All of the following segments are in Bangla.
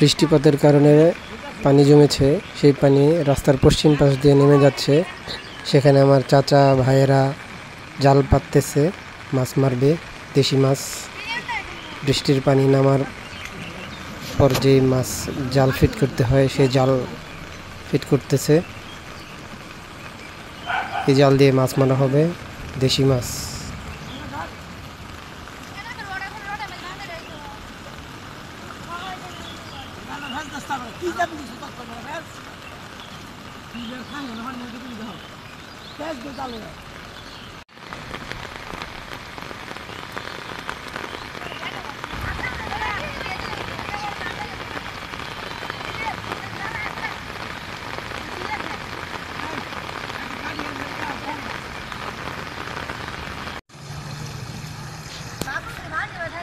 বৃষ্টিপাতের কারণে পানি জমেছে, সেই পানি রাস্তার পশ্চিম পাশ দিয়ে নেমে যাচ্ছে। সেখানে আমার চাচা ভাইয়েরা জাল পাততেছে, মাছ মারবে, দেশি মাছ। বৃষ্টির পানি নামার পর যে মাছ জাল ফিট করতে হয় সেই জাল ফিট করতেছে। এই জাল দিয়ে মাছ মারা হবে, দেশি মাছ।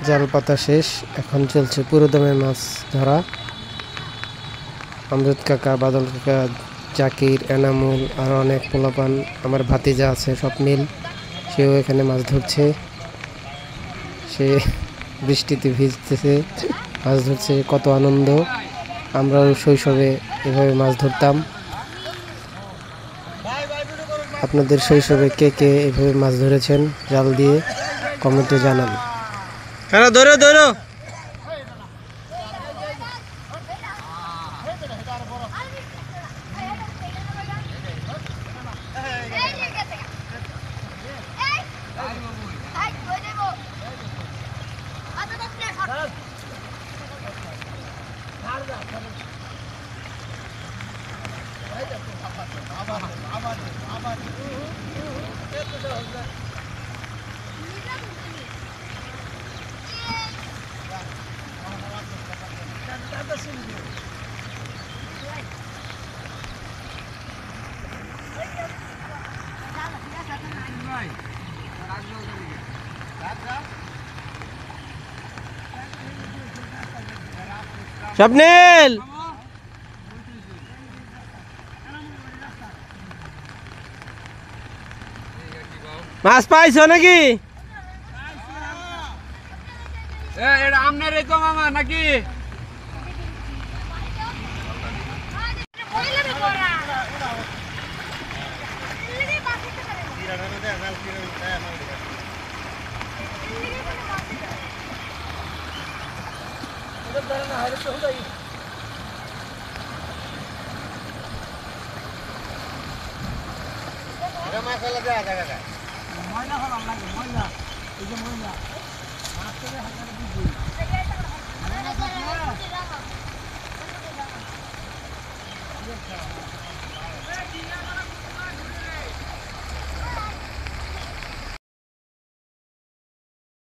জাল পাতা শেষ, এখন চলছে পুরোদমে মাছ ধরা। আমজাদ কাকা, বাদল কাকা, জাকির, এনামুল আর অনেক পোলাপান, আমার ভাতিজা আছে স্বপ্নিল, সেও এখানে মাছ ধরছে। সে বৃষ্টিতে ভিজতেছে, মাছ ধরছে, কত আনন্দ। আমরাও শৈশবে এভাবে মাছ ধরতাম। আপনাদের শৈশবে কে কে এভাবে মাছ ধরেছেন জাল দিয়ে কমেন্টে জানান। ধরো ধরো। স্বপ্নিল, মাছ পাইছো নাকি? আমনের তো মামা নাকি ময়লা ভালো লাগে, ময়লা এই যে ময়লা মাছের হাজারে দিই।